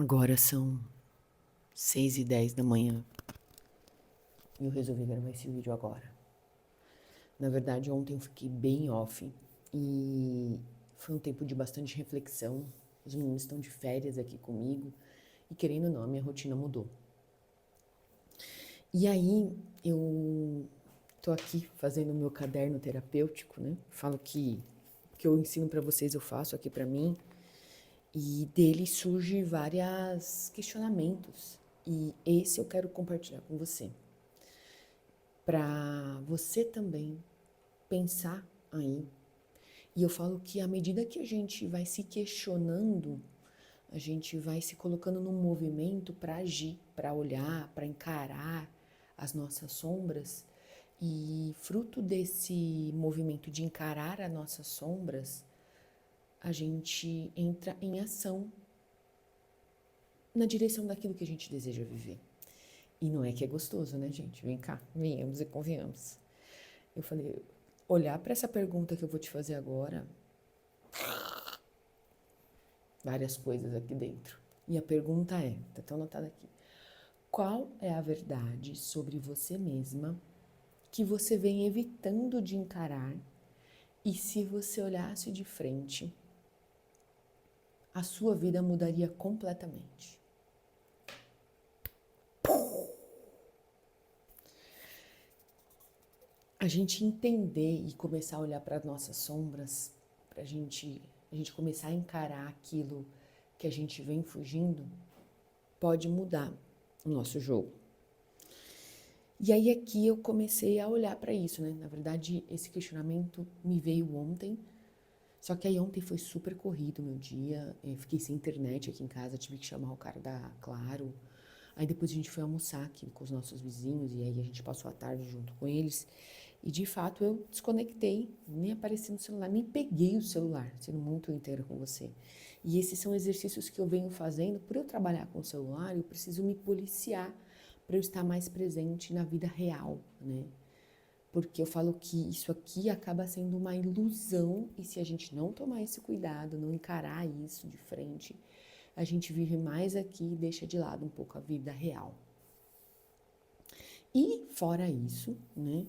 Agora são 6h10 da manhã e eu resolvi gravar esse vídeo agora. Na verdade, ontem eu fiquei bem off e foi um tempo de bastante reflexão. Os meninos estão de férias aqui comigo e, querendo ou não, a minha rotina mudou. E aí, eu tô aqui fazendo o meu caderno terapêutico, né? Falo que o que eu ensino para vocês eu faço aqui para mim. E dele surge vários questionamentos. E esse eu quero compartilhar com você. Para você também pensar aí. E eu falo que à medida que a gente vai se questionando, a gente vai se colocando num movimento para agir, para olhar, para encarar as nossas sombras. E fruto desse movimento de encarar as nossas sombras, a gente entra em ação na direção daquilo que a gente deseja viver. E não é que é gostoso, né, gente? Vem cá, venhamos e convenhamos. Eu falei, olhar para essa pergunta que eu vou te fazer agora, várias coisas aqui dentro. E a pergunta é, tá tão anotada aqui, qual é a verdade sobre você mesma que você vem evitando de encarar e se você olhasse de frente, a sua vida mudaria completamente? A gente entender e começar a olhar para as nossas sombras, para a gente começar a encarar aquilo que a gente vem fugindo, pode mudar o nosso jogo. E aí aqui eu comecei a olhar para isso, né? Na verdade, esse questionamento me veio ontem, só que aí ontem foi super corrido o meu dia, eu fiquei sem internet aqui em casa, tive que chamar o cara da Claro. Aí depois a gente foi almoçar aqui com os nossos vizinhos e aí a gente passou a tarde junto com eles. E de fato eu desconectei, nem apareci no celular, nem peguei o celular, sendo muito inteira com você. E esses são exercícios que eu venho fazendo. Por eu trabalhar com o celular, eu preciso me policiar para eu estar mais presente na vida real, né? Porque eu falo que isso aqui acaba sendo uma ilusão e se a gente não tomar esse cuidado, não encarar isso de frente, a gente vive mais aqui e deixa de lado um pouco a vida real. E fora isso, né,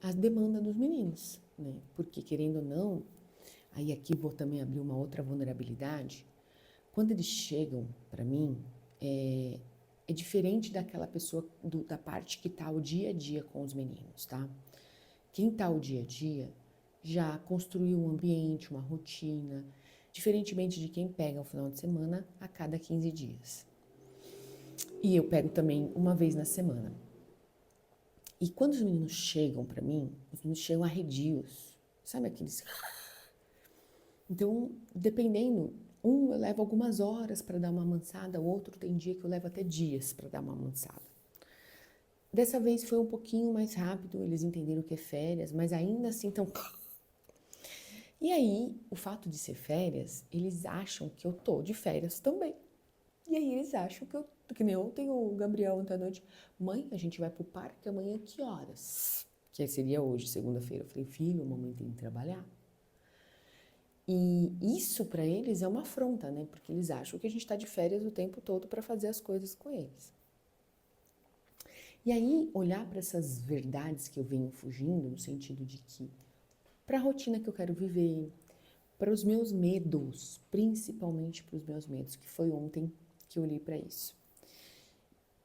a demanda dos meninos, né? Porque querendo ou não, aí aqui vou também abrir uma outra vulnerabilidade. Quando eles chegam para mim, é diferente daquela pessoa, da parte que tá o dia a dia com os meninos, tá? Quem tá o dia a dia já construiu um ambiente, uma rotina, diferentemente de quem pega o final de semana a cada 15 dias. E eu pego também uma vez na semana. E quando os meninos chegam para mim, os meninos chegam arredios, sabe aqueles... Então, dependendo, eu levo algumas horas para dar uma amansada, o outro tem dia que eu levo até dias para dar uma amansada. Dessa vez foi um pouquinho mais rápido, eles entenderam que é férias, mas ainda assim estão... E aí, o fato de ser férias, eles acham que eu tô de férias também. E aí eles acham que nem ontem o Gabriel ontem à noite, mãe, a gente vai pro parque amanhã que horas? Que seria hoje, segunda-feira. Eu falei, filho, a mamãe tem que trabalhar. E isso para eles é uma afronta, né? Porque eles acham que a gente tá de férias o tempo todo para fazer as coisas com eles. E aí, olhar para essas verdades que eu venho fugindo, no sentido de que, para a rotina que eu quero viver, para os meus medos, principalmente para os meus medos, que foi ontem que eu olhei para isso.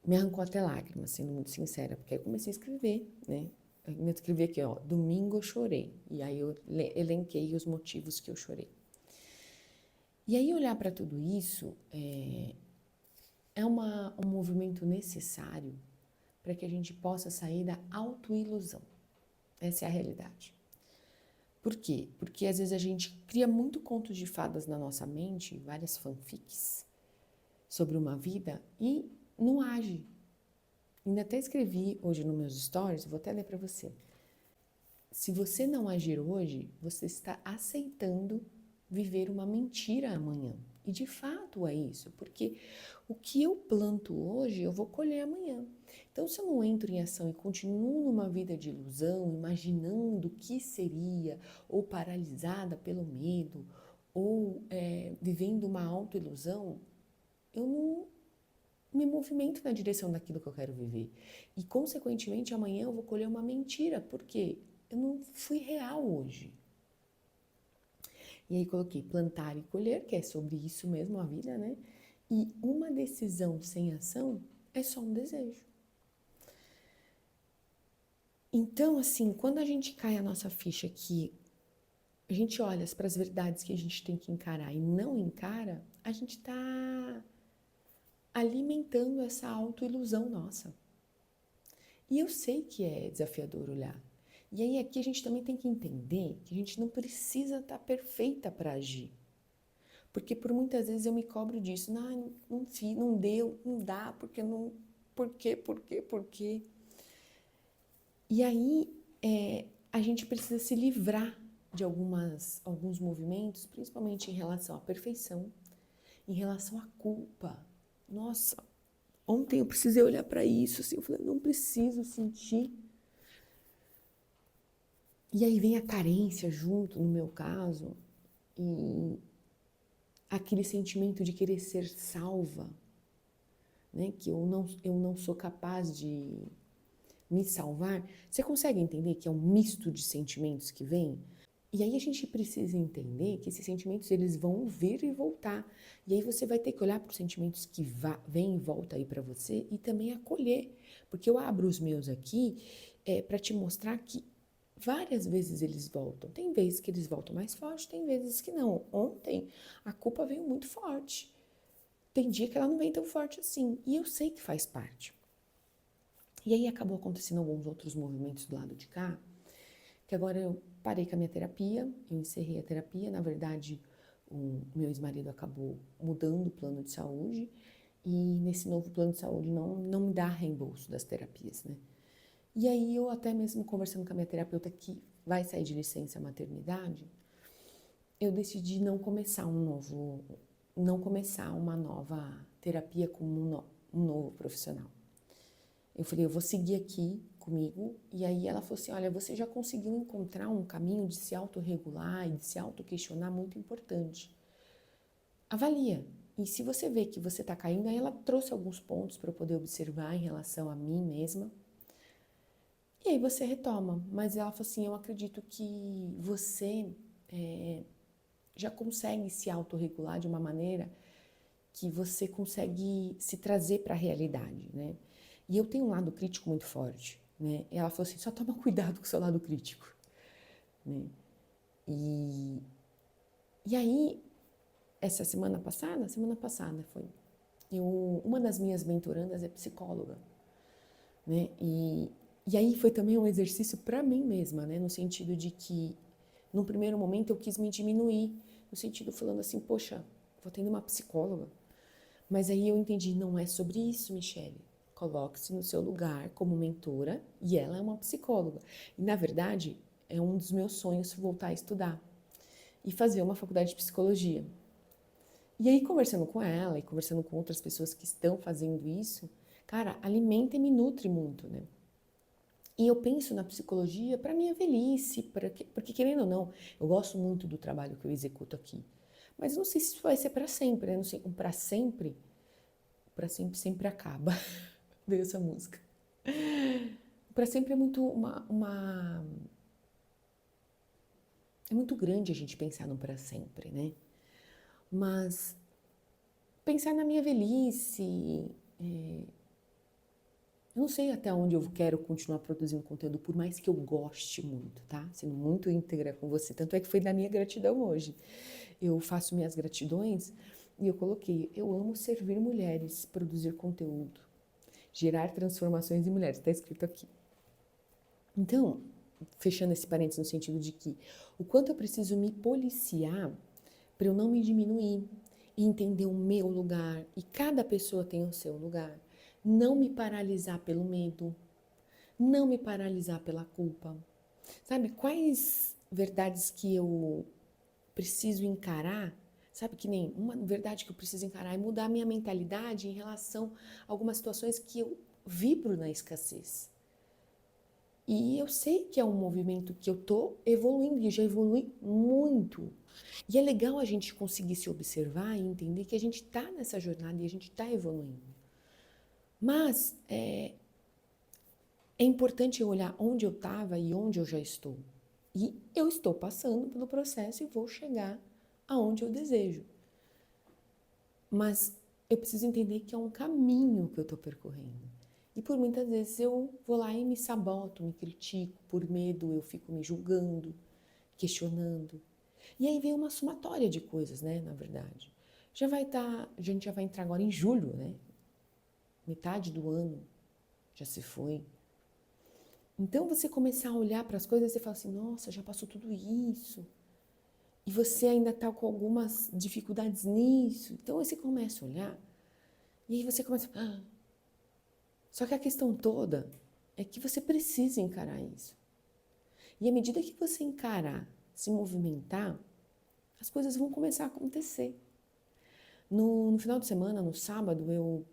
Me arrancou até lágrimas, sendo muito sincera, porque aí eu comecei a escrever, né? Eu escrevi aqui, ó, domingo eu chorei. E aí eu elenquei os motivos que eu chorei. E aí olhar para tudo isso é um movimento necessário para que a gente possa sair da autoilusão. Essa é a realidade. Por quê? Porque às vezes a gente cria muito contos de fadas na nossa mente, várias fanfics, sobre uma vida e não age. Ainda até escrevi hoje nos meus stories, vou até ler para você. Se você não agir hoje, você está aceitando viver uma mentira amanhã. E de fato é isso, porque o que eu planto hoje, eu vou colher amanhã. Então, se eu não entro em ação e continuo numa vida de ilusão, imaginando o que seria, ou paralisada pelo medo, ou vivendo uma autoilusão, eu não me movimento na direção daquilo que eu quero viver. E, consequentemente, amanhã eu vou colher uma mentira, porque eu não fui real hoje. E aí coloquei plantar e colher, que é sobre isso mesmo, a vida, né? E uma decisão sem ação é só um desejo. Então, assim, quando a gente cai a nossa ficha que a gente olha para as verdades que a gente tem que encarar e não encara, a gente está alimentando essa autoilusão nossa. E eu sei que é desafiador olhar. E aí aqui a gente também tem que entender que a gente não precisa estar perfeita para agir. Porque por muitas vezes eu me cobro disso. Não fiz, não deu, não dá, porque não... Por quê? E aí a gente precisa se livrar de alguns movimentos, principalmente em relação à perfeição, em relação à culpa. Nossa, ontem eu precisei olhar para isso, assim, eu falei, não preciso sentir. E aí vem a carência junto, no meu caso, e aquele sentimento de querer ser salva, né? Que eu não sou capaz de me salvar. Você consegue entender que é um misto de sentimentos que vem? E aí a gente precisa entender que esses sentimentos eles vão vir e voltar. E aí você vai ter que olhar para os sentimentos que vêm e voltam aí para você e também acolher. Porque eu abro os meus aqui para te mostrar que várias vezes eles voltam. Tem vezes que eles voltam mais forte, tem vezes que não. Ontem a culpa veio muito forte. Tem dia que ela não vem tão forte assim. E eu sei que faz parte. E aí acabou acontecendo alguns outros movimentos do lado de cá, que agora eu parei com a minha terapia, eu encerrei a terapia. Na verdade, o meu ex-marido acabou mudando o plano de saúde e nesse novo plano de saúde não me dá reembolso das terapias, né? E aí eu até mesmo conversando com a minha terapeuta que vai sair de licença maternidade, eu decidi não começar uma nova terapia com um novo profissional. Eu falei, eu vou seguir aqui comigo. E aí ela falou assim, olha, você já conseguiu encontrar um caminho de se autorregular e de se autoquestionar muito importante. Avalia. E se você vê que você está caindo, aí ela trouxe alguns pontos para eu poder observar em relação a mim mesma. E aí você retoma. Mas ela falou assim, eu acredito que você já consegue se autorregular de uma maneira que você consegue se trazer para a realidade, né? E eu tenho um lado crítico muito forte, né? E ela falou assim, só toma cuidado com o seu lado crítico, né? E aí, essa semana passada foi, uma das minhas mentorandas é psicóloga, né? E aí foi também um exercício para mim mesma, né? No sentido de que, num primeiro momento, eu quis me diminuir, no sentido falando assim, poxa, vou tendo uma psicóloga. Mas aí eu entendi, não é sobre isso, Michele. Coloque-se no seu lugar como mentora e ela é uma psicóloga. E, na verdade, é um dos meus sonhos voltar a estudar e fazer uma faculdade de psicologia. E aí, conversando com ela e conversando com outras pessoas que estão fazendo isso, cara, alimenta e me nutre muito, né? E eu penso na psicologia para minha velhice, porque querendo ou não, eu gosto muito do trabalho que eu executo aqui. Mas não sei se isso vai ser para sempre, né? Não sei, para sempre sempre acaba. Veio essa música. Para sempre é muito é muito grande a gente pensar no para sempre, né? Mas pensar na minha velhice, eu não sei até onde eu quero continuar produzindo conteúdo, por mais que eu goste muito, tá? Sendo muito íntegra com você. Tanto é que foi da minha gratidão hoje. Eu faço minhas gratidões e eu coloquei, eu amo servir mulheres, produzir conteúdo, gerar transformações em mulheres. Está escrito aqui. Então, fechando esse parênteses no sentido de que o quanto eu preciso me policiar para eu não me diminuir e entender o meu lugar. E cada pessoa tem o seu lugar. Não me paralisar pelo medo, não me paralisar pela culpa. Sabe, quais verdades que eu preciso encarar? Sabe, que nem uma verdade que eu preciso encarar é mudar a minha mentalidade em relação a algumas situações que eu vibro na escassez. E eu sei que é um movimento que eu tô evoluindo e já evolui muito. E é legal a gente conseguir se observar e entender que a gente está nessa jornada e a gente está evoluindo. Mas é importante eu olhar onde eu estava e onde eu já estou. E eu estou passando pelo processo e vou chegar aonde eu desejo. Mas eu preciso entender que é um caminho que eu estou percorrendo. E por muitas vezes eu vou lá e me saboto, me critico, por medo eu fico me julgando, questionando. E aí vem uma somatória de coisas, né, na verdade. A gente já vai entrar agora em julho, né? Metade do ano já se foi. Então você começar a olhar para as coisas e você fala assim, nossa, já passou tudo isso. E você ainda está com algumas dificuldades nisso. Então você começa a olhar e aí você começa a... Só que a questão toda é que você precisa encarar isso. E à medida que você encarar, se movimentar, as coisas vão começar a acontecer. No final de semana, no sábado,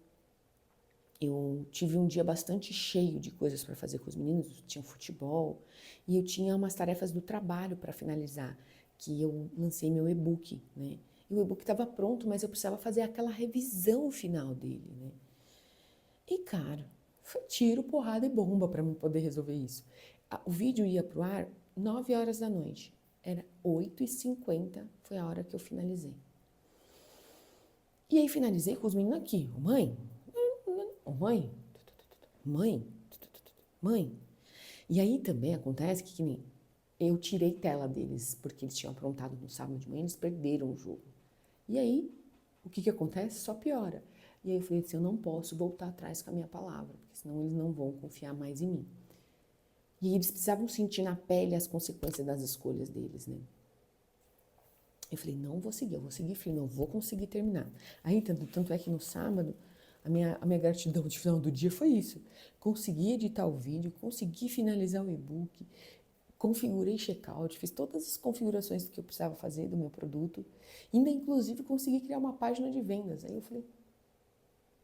eu tive um dia bastante cheio de coisas para fazer com os meninos. Tinha futebol e eu tinha umas tarefas do trabalho para finalizar, que eu lancei meu e-book, né? E o e-book estava pronto, mas eu precisava fazer aquela revisão final dele, né? E, cara, foi tiro, porrada e bomba para mim poder resolver isso. O vídeo ia pro ar 9 horas da noite. Era 8h50, foi a hora que eu finalizei. E aí finalizei com os meninos aqui. Mãe, mãe. E aí também acontece que nem eu tirei tela deles, porque eles tinham aprontado no sábado de manhã, eles perderam o jogo. E aí, o que acontece? Só piora. E aí eu falei assim, eu não posso voltar atrás com a minha palavra, porque senão eles não vão confiar mais em mim. E aí eles precisavam sentir na pele as consequências das escolhas deles, né? Eu falei, não vou seguir, eu vou seguir firme, não vou conseguir terminar. Aí, tanto é que no sábado, a minha gratidão de final do dia foi isso. Consegui editar o vídeo, consegui finalizar o e-book, configurei checkout, fiz todas as configurações que eu precisava fazer do meu produto, ainda inclusive consegui criar uma página de vendas. Aí eu falei,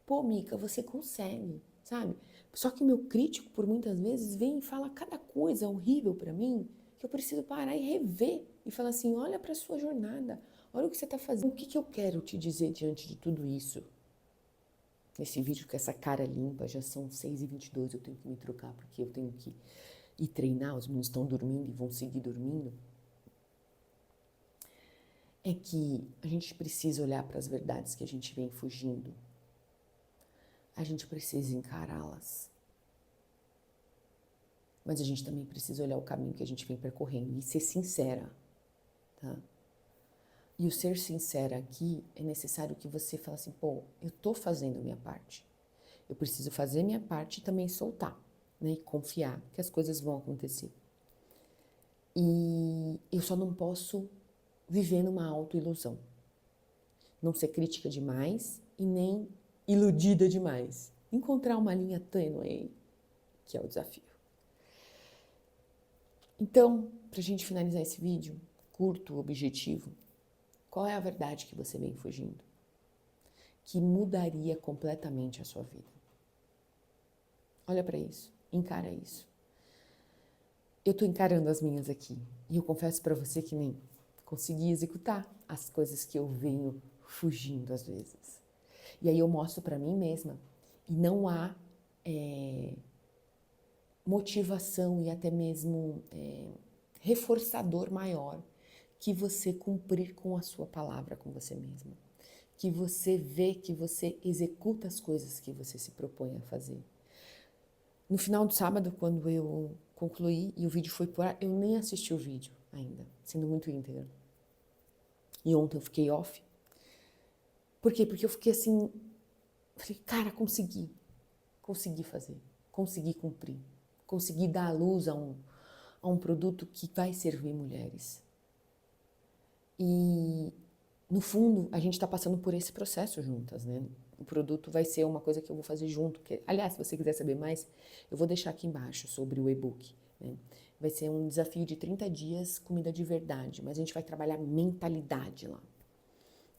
pô, Mica, você consegue, sabe? Só que o meu crítico, por muitas vezes, vem e fala cada coisa horrível para mim, que eu preciso parar e rever e falar assim, olha para a sua jornada, olha o que você está fazendo, o que eu quero te dizer diante de tudo isso? Nesse vídeo com essa cara limpa, já são 6h22, eu tenho que me trocar porque eu tenho que ir treinar, os meninos estão dormindo e vão seguir dormindo. É que a gente precisa olhar para as verdades que a gente vem fugindo. A gente precisa encará-las. Mas a gente também precisa olhar o caminho que a gente vem percorrendo e ser sincera, tá? E o ser sincera aqui é necessário que você fale assim, pô, eu tô fazendo a minha parte. Eu preciso fazer a minha parte e também soltar, né? E confiar que as coisas vão acontecer. E eu só não posso viver numa autoilusão. Não ser crítica demais e nem iludida demais. Encontrar uma linha tênue aí, que é o desafio. Então, pra gente finalizar esse vídeo, curto, objetivo, qual é a verdade que você vem fugindo? Que mudaria completamente a sua vida. Olha para isso, encara isso. Eu tô encarando as minhas aqui e eu confesso para você que nem consegui executar as coisas que eu venho fugindo às vezes. E aí eu mostro para mim mesma e não há motivação e até mesmo reforçador maior que você cumprir com a sua palavra com você mesma. Que você vê, que você executa as coisas que você se propõe a fazer. No final do sábado, quando eu concluí e o vídeo foi pro ar, eu nem assisti o vídeo ainda, sendo muito íntegra. E ontem eu fiquei off. Por quê? Porque eu fiquei assim, falei, cara, consegui fazer, consegui cumprir, consegui dar à luz a um produto que vai servir mulheres. E, no fundo, a gente está passando por esse processo juntas, né? O produto vai ser uma coisa que eu vou fazer junto. Aliás, se você quiser saber mais, eu vou deixar aqui embaixo sobre o e-book, né? Vai ser um desafio de 30 dias, comida de verdade, mas a gente vai trabalhar mentalidade lá.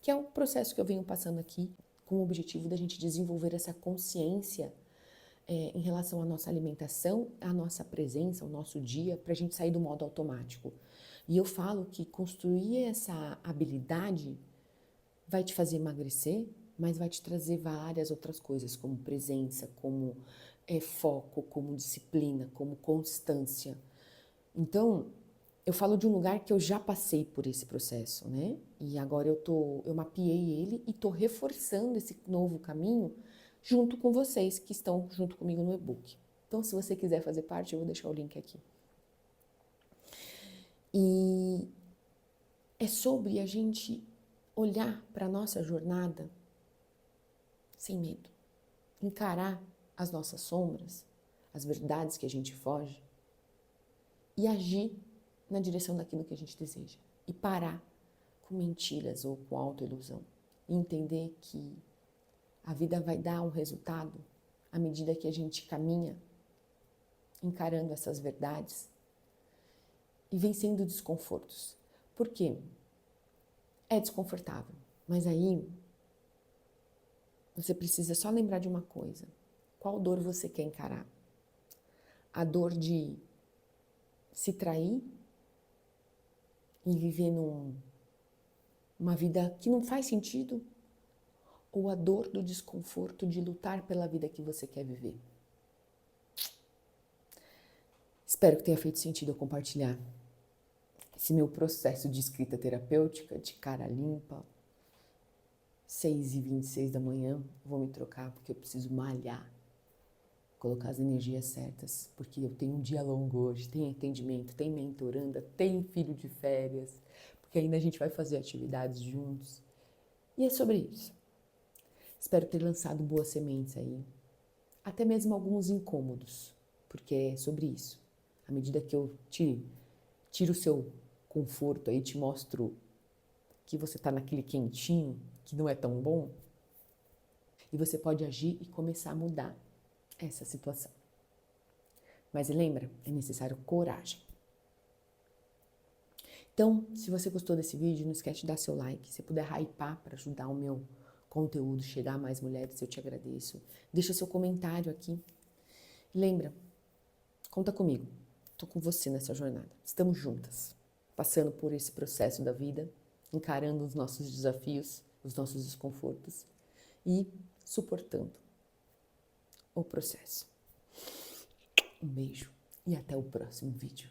Que é um processo que eu venho passando aqui com o objetivo da gente desenvolver essa consciência em relação à nossa alimentação, à nossa presença, ao nosso dia, para a gente sair do modo automático. E eu falo que construir essa habilidade vai te fazer emagrecer, mas vai te trazer várias outras coisas, como presença, como foco, como disciplina, como constância. Então, eu falo de um lugar que eu já passei por esse processo, né? E agora eu mapeei ele e tô reforçando esse novo caminho junto com vocês que estão junto comigo no e-book. Então, se você quiser fazer parte, eu vou deixar o link aqui. E é sobre a gente olhar para a nossa jornada sem medo, encarar as nossas sombras, as verdades que a gente foge e agir na direção daquilo que a gente deseja. E parar com mentiras ou com autoilusão. E entender que a vida vai dar um resultado à medida que a gente caminha encarando essas verdades e vencendo desconfortos. Por quê? É desconfortável, mas aí você precisa só lembrar de uma coisa. Qual dor você quer encarar? A dor de se trair e viver uma vida que não faz sentido? Ou a dor do desconforto de lutar pela vida que você quer viver? Espero que tenha feito sentido eu compartilhar esse meu processo de escrita terapêutica, de cara limpa. 6h26 da manhã, vou me trocar porque eu preciso malhar, colocar as energias certas, porque eu tenho um dia longo hoje, tem atendimento, tem mentoranda, tem filho de férias, porque ainda a gente vai fazer atividades juntos. E é sobre isso. Espero ter lançado boas sementes aí, até mesmo alguns incômodos, porque é sobre isso. À medida que eu tiro o seu conforto aí, te mostro que você está naquele quentinho, que não é tão bom, e você pode agir e começar a mudar essa situação. Mas lembra, é necessário coragem. Então, se você gostou desse vídeo, não esquece de dar seu like. Se puder hypar para ajudar o meu conteúdo chegar a mais mulheres, eu te agradeço. Deixa seu comentário aqui. Lembra, conta comigo. Tô com você nessa jornada. Estamos juntas, passando por esse processo da vida, encarando os nossos desafios, os nossos desconfortos e suportando o processo. Um beijo e até o próximo vídeo.